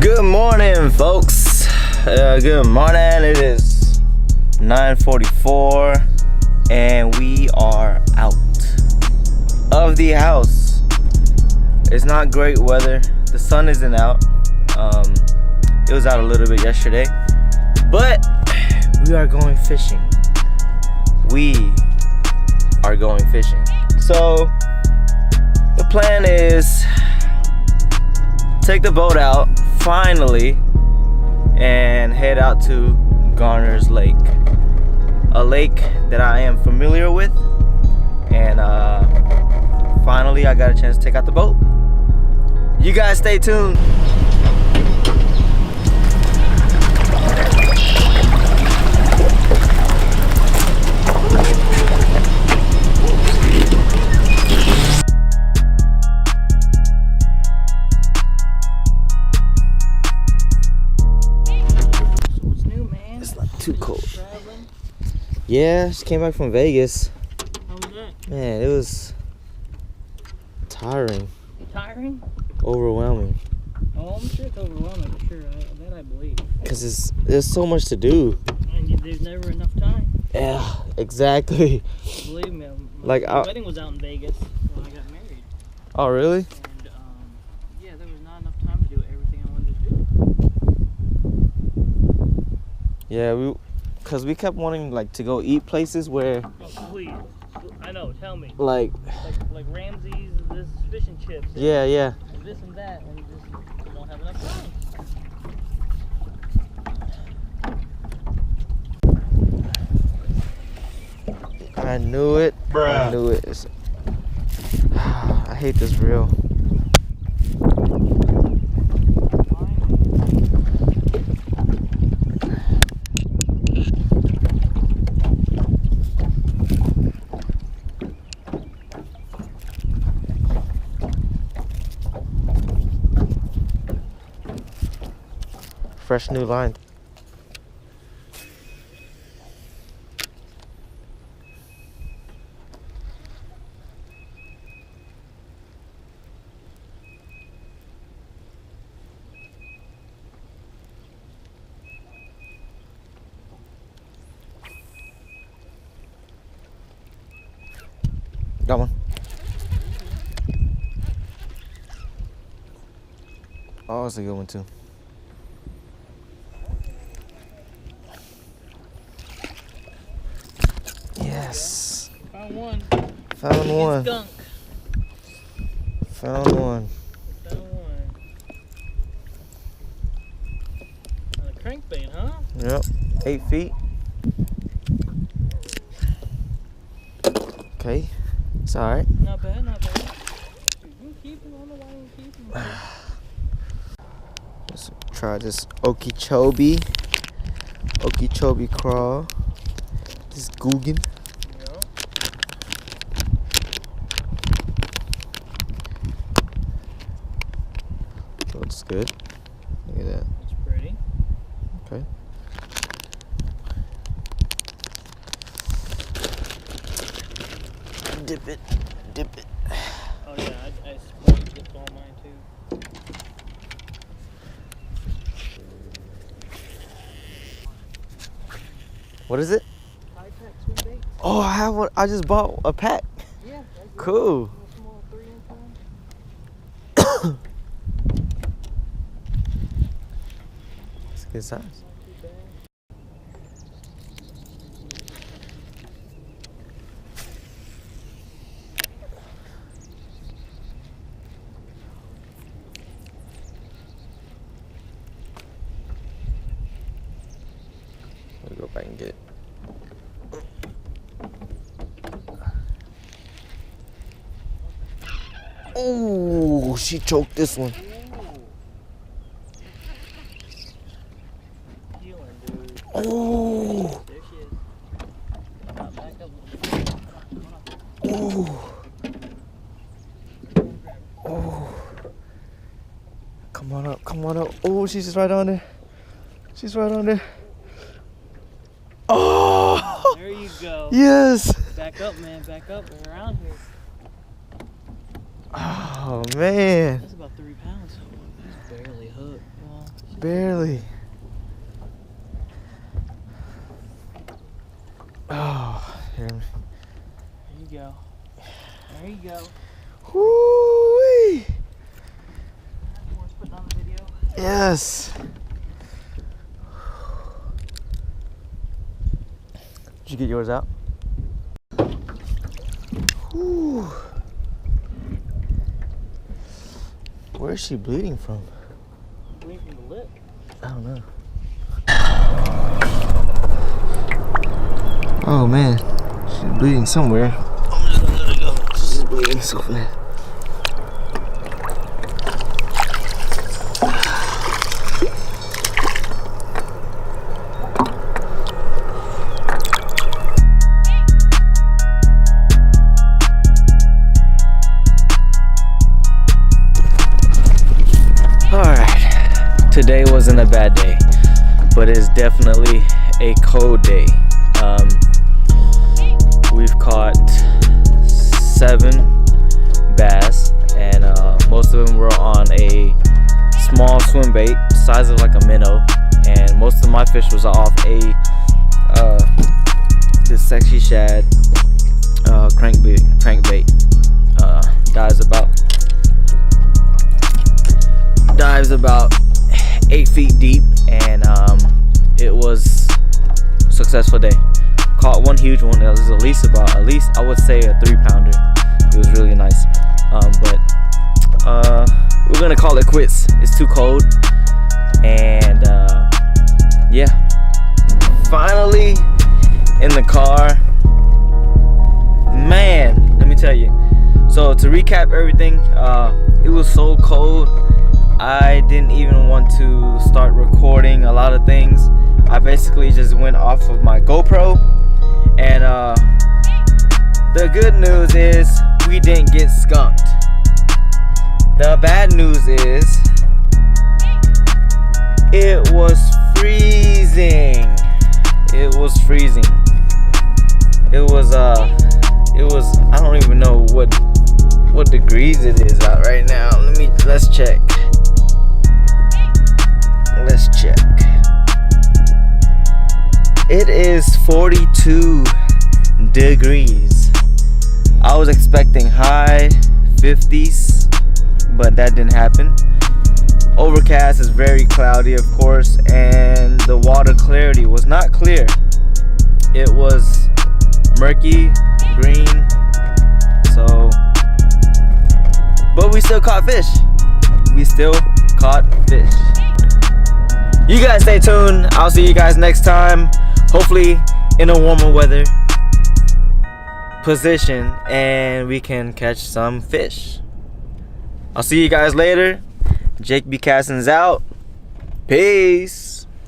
Good morning, folks. Good morning. It is 9:44 and we are out of the house. It's not great weather. The sun isn't out. It was out a little bit yesterday, but we are going fishing. We are going fishing. So the plan is take the boat out finally and head out to Garner's Lake, a lake that I am familiar with, and finally I got a chance to take out the boat. You guys stay tuned. Too cold. Yeah, just came back from Vegas. How was that? Man, it was tiring. Tiring? Overwhelming. Oh, I'm sure it's overwhelming for sure. That I believe. Cause there's so much to do. And there's never enough time. Yeah, exactly. Believe me, like my wedding was out in Vegas when I got married. Oh, really? And yeah, there was not enough time to do everything I wanted to do. Yeah, cause we kept wanting like to go eat places where. Oh, please. I know. Tell me. Like Ramsey's, this fish and chips. Yeah, yeah. And this and that, and just don't have enough time. I knew it. Bruh. I knew it. I hate this reel. Fresh new line. Got one. Oh, that's a good one too. Yes. Found one. Found one. Skunk. Found one. Found one. A crankbait, huh? Yep. 8 feet. Okay. It's alright. Not bad, not bad. You can keep him. I don't know why you keep him. Let's try this Okeechobee crawl. This Guggen. Looks good. Look at that. It's pretty. Okay. Dip it. Dip it. Oh yeah, I sprayed dipped all mine too. What is it? High-tech swim bait. Oh, I have one. I just bought a pack. Yeah. Cool. Small 3-inch one. It's a good size. Not too bad. Let me go back and get it. Oh, she choked this one. Healing, dude. Oh. There she is. Back up. Oh. Oh. Come on up, come on up. Oh, she's just right on there. She's right on there. Oh! There you go. Yes! Back up, man. Back up. We're around here. Oh, man. That's about 3 pounds. He's barely hooked. Well, Barely. Oh, here. There you go. There you go. Woo-wee. Putting on the video. Yes. Did you get yours out? Whew. Where is she bleeding from? Bleeding from the lip. I don't know. Oh man, she's bleeding somewhere. I'm just gonna let her go. She's bleeding so bad. Today wasn't a bad day, but it's definitely a cold day. We've caught 7 bass, and most of them were on a small swim bait, size of like a minnow, and most of my fish was off a this sexy shad crankbait. Dives about 8 feet deep, and it was a successful day. Caught one huge one that was at least I would say a 3-pounder. It was really nice, but we're gonna call it quits. It's too cold, and yeah, finally in the car. Man, let me tell you. So to recap everything, it was so cold I didn't even want to start recording a lot of things. I basically just went off of my GoPro, and the good news is we didn't get skunked. The bad news is it was freezing. It was freezing. It was I don't even know what degrees it is out right now. Let's check. Let's check. It is 42 degrees. I was expecting high 50s, but that didn't happen. Overcast, is very cloudy, of course, and the water clarity was not clear. It was murky, green, so, but we still caught fish. We still caught fish. You guys stay tuned. I'll see you guys next time. Hopefully in a warmer weather position, and we can catch some fish. I'll see you guys later. Jake B. Cassins out. Peace.